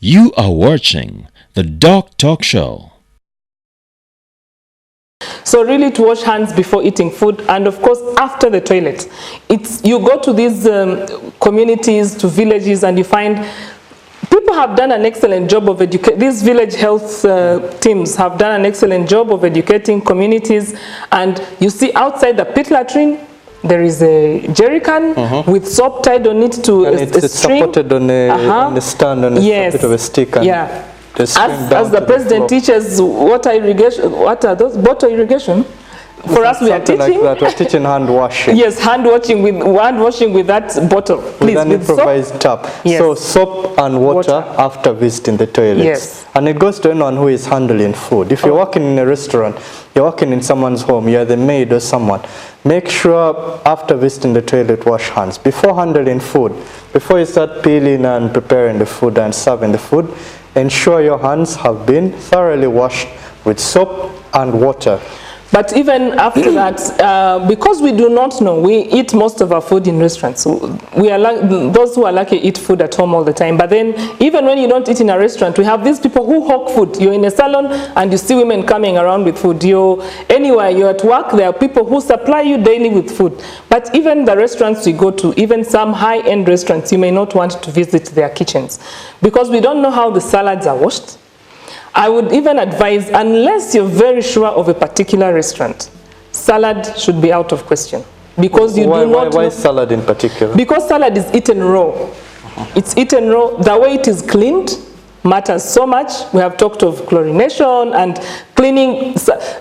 You are watching the Doctalk show. So really to wash hands before eating food, and of course after the toilet. You go to these communities, to villages, and you find people have done an excellent job of educating. These village health teams have done an excellent job of educating communities, and you see outside the pit latrine there is a jerry can with soap tied on it to and a it's string. supported on a stand on a bit of a stick. And yeah. As the president teaches water irrigation, what are those? Water irrigation? For us, we are teaching. Like that. We're teaching hand washing. Yes, hand washing with that bottle. Please, with an improvised tap. Yes. So soap and water after visiting the toilets. Yes. And it goes to anyone who is handling food. If you're working in a restaurant, you're working in someone's home, you're the maid or someone, make sure after visiting the toilet, wash hands. Before handling food, before you start peeling and preparing the food and serving the food, ensure your hands have been thoroughly washed with soap and water. But even after that, because we do not know, we eat most of our food in restaurants. So we are those who are lucky eat food at home all the time. But then, even when you don't eat in a restaurant, we have these people who hawk food. You're in a salon and you see women coming around with food. Anywhere you're at work, there are people who supply you daily with food. But even the restaurants we go to, even some high-end restaurants, you may not want to visit their kitchens because we don't know how the salads are washed. I would even advise, unless you're very sure of a particular restaurant, salad should be out of question. Because you do not Why salad in particular? Because salad is eaten raw. It's eaten raw. The way it is cleaned matters so much. We have talked of chlorination and cleaning.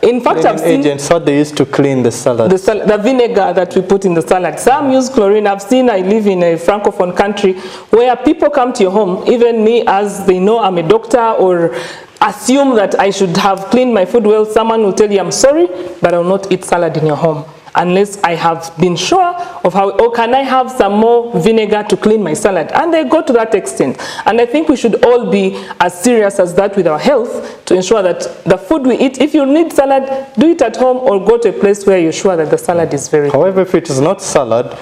In fact, I've seen agents, what they use to clean the salad. The vinegar that we put in the salad. Some use chlorine. I live in a francophone country where people come to your home, even me, as they know I'm a doctor or assume that I should have cleaned my food well. Someone will tell you, I'm sorry, but I will not eat salad in your home unless I have been sure of how, or can I have some more vinegar to clean my salad? And they go to that extent. And I think we should all be as serious as that with our health to ensure that the food we eat, if you need salad, do it at home or go to a place where you're sure that the salad is very However, if it is not salad,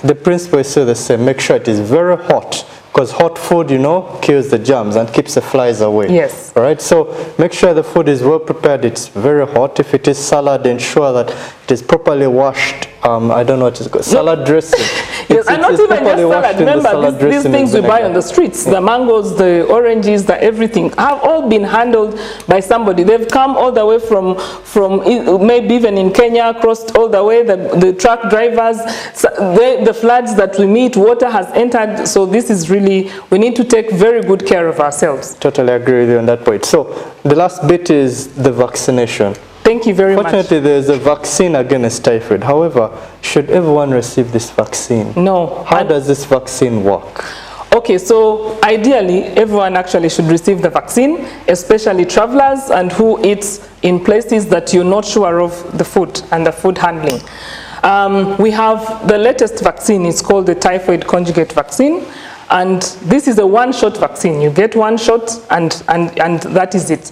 the principle is still the same. Make sure it is very hot. Because hot food, kills the germs and keeps the flies away. Yes. All right. So make sure the food is well prepared. It's very hot. If it is salad, ensure that it is properly washed. I don't know what it's called. Salad dressing. Yes, and not even just salad. Remember, these things we buy on the streets, the mangoes, the oranges, the everything, have all been handled by somebody. They've come all the way from maybe even in Kenya, crossed all the way, the truck drivers, the floods that we meet, water has entered. So this is really, we need to take very good care of ourselves. Totally agree with you on that point. So the last bit is the vaccination. Thank you very much. Fortunately, there is a vaccine against typhoid. However, should everyone receive this vaccine? No. How does this vaccine work? Okay, so ideally, everyone actually should receive the vaccine, especially travelers and who eat in places that you're not sure of the food and the food handling. We have the latest vaccine. It's called the typhoid conjugate vaccine. And this is a one-shot vaccine. You get one shot and that is it.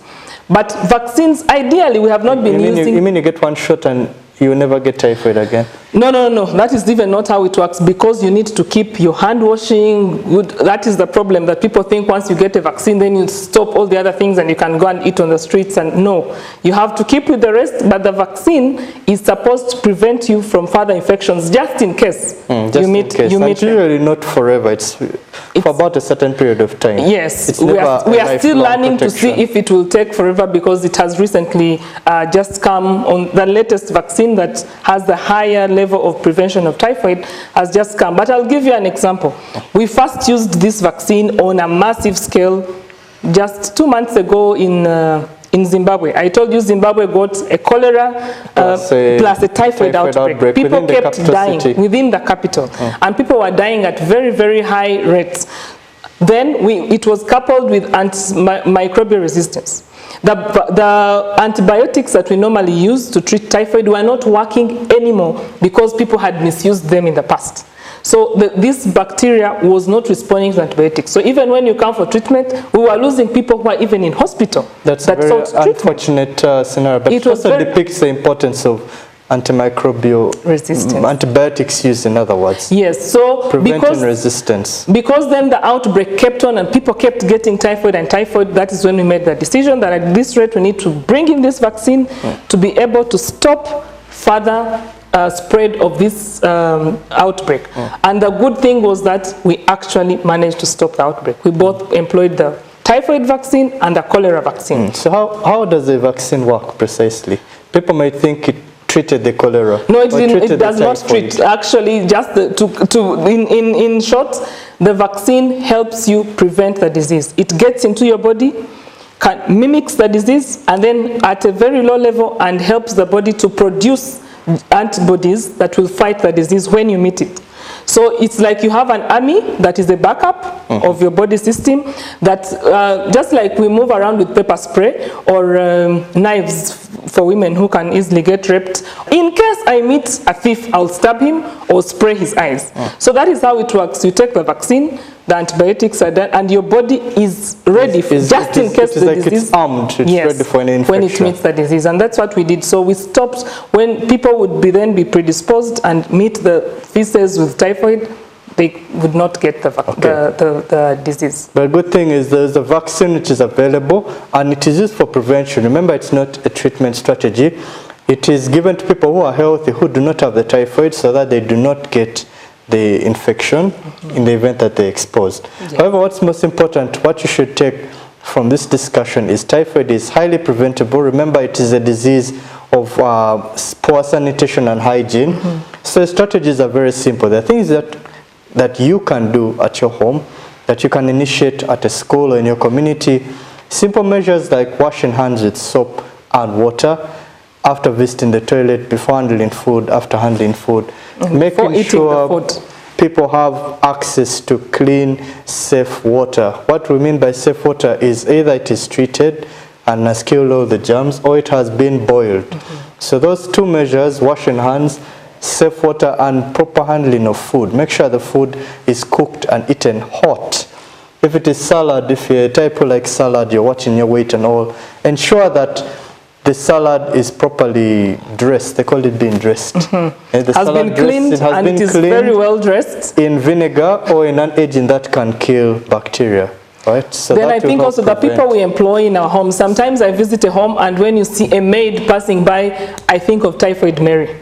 But vaccines, ideally, we have not been using... You mean you get one shot and you will never get typhoid again? No. That is even not how it works, because you need to keep your hand washing good. That is the problem, that people think once you get a vaccine, then you stop all the other things and you can go and eat on the streets. And no, you have to keep with the rest, but the vaccine is supposed to prevent you from further infections, just in case you meet usually not forever. It's for about a certain period of time. Yes, we are still learning to see if it will take forever, because it has recently just come on. The latest vaccine that has the higher level of prevention of typhoid has just come. But I'll give you an example. We first used this vaccine on a massive scale just 2 months ago in Zimbabwe. I told you Zimbabwe got a cholera plus a typhoid outbreak. People kept dying within the capital. And people were dying at very, very high rates. Then it was coupled with antimicrobial resistance. The antibiotics that we normally use to treat typhoid were not working anymore because people had misused them in the past. So this bacteria was not responding to antibiotics. So even when you come for treatment, we were losing people who are even in hospital. That's a very unfortunate scenario, but it also depicts the importance of antimicrobial resistance. Antibiotics used, in other words. Yes, so preventing resistance. Because then the outbreak kept on and people kept getting typhoid and typhoid, that is when we made the decision that at this rate we need to bring in this vaccine to be able to stop further spread of this outbreak. And the good thing was that we actually managed to stop the outbreak. We both employed the typhoid vaccine and the cholera vaccine. So how does the vaccine work precisely? People might think it treated the cholera. No, it does not treat. Actually, just in short, the vaccine helps you prevent the disease. It gets into your body, mimics the disease, and then at a very low level, and helps the body to produce antibodies that will fight the disease when you meet it. So it's like you have an army that is a backup of your body system, that just like we move around with pepper spray or knives for women who can easily get raped. In case I meet a thief, I'll stab him or spray his eyes. So that is how it works. You take the vaccine, the antibiotics are done, and your body is ready just in case the disease. It's armed. It's ready for an infection. When it meets the disease, and that's what we did. So we stopped when people would then be predisposed and meet the feces with typhoid. They would not get the disease. But the good thing is there's a vaccine which is available, and it is used for prevention. Remember, it's not a treatment strategy. It is given to people who are healthy, who do not have the typhoid, so that they do not get the infection in the event that they're exposed. However, what's most important, what you should take from this discussion is typhoid is highly preventable. Remember, it is a disease of poor sanitation and hygiene. So the strategies are very simple. The things that you can do at your home, that you can initiate at a school or in your community. Simple measures like washing hands with soap and water, after visiting the toilet, before handling food, after handling food, making sure people have access to clean, safe water. What we mean by safe water is either it is treated and has killed all the germs, or it has been boiled. So those two measures, washing hands, safe water, and proper handling of food. Make sure the food is cooked and eaten hot. If it is salad, if you're a type who likes salad, you're watching your weight and all, ensure that the salad is properly dressed. They call it being dressed. And it has been cleaned, and it is very well dressed. In vinegar or in an agent that can kill bacteria. Right? So then I think also the people we employ in our homes, sometimes I visit a home and when you see a maid passing by, I think of Typhoid Mary.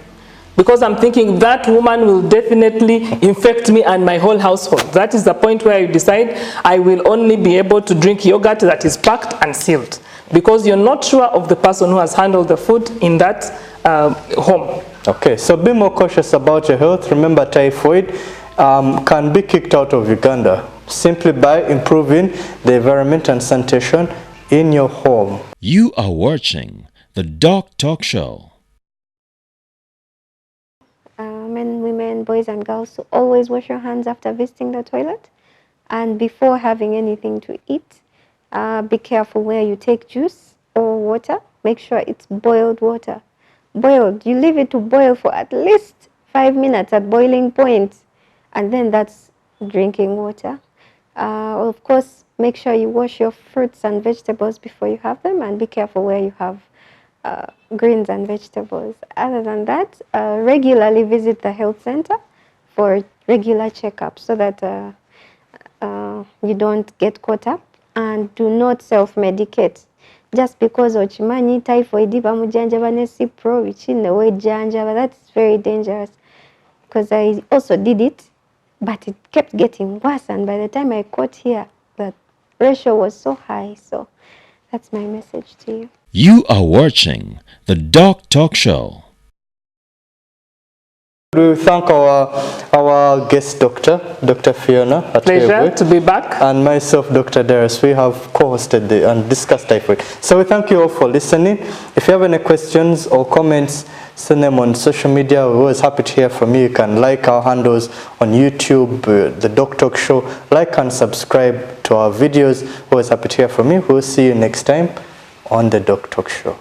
Because I'm thinking that woman will definitely infect me and my whole household. That is the point where you decide I will only be able to drink yogurt that is packed and sealed. Because you're not sure of the person who has handled the food in that home. Okay, so be more cautious about your health. Remember, typhoid can be kicked out of Uganda simply by improving the environment and sanitation in your home. You are watching the Doctalk Show. Men, women, boys and girls, to always wash your hands after visiting the toilet and before having anything to eat. Be careful where you take juice or water. Make sure it's boiled water. Boiled. You leave it to boil for at least 5 minutes at boiling point, and then that's drinking water. Of course, make sure you wash your fruits and vegetables before you have them, and be careful where you have greens and vegetables. Other than that, regularly visit the health center for regular checkups so that you don't get caught up, and do not self-medicate. Just because ochimanyi typhoid bamujanjaba ne cipro bikinewe janjaba, that's very dangerous, because I also did it, but it kept getting worse, and by the time I caught here, the ratio was so high. So that's my message to you. You are watching the Doctalk Show. We thank our guest doctor, Dr. Fiona. Pleasure to be back. And myself, Dr. Darius. We have co-hosted and discussed typhoid. So we thank you all for listening. If you have any questions or comments, send them on social media. We're always happy to hear from you. You can like our handles on YouTube, the Doctalk Show. Like and subscribe to our videos. We're always happy to hear from you. We'll see you next time on the Doctalk Show.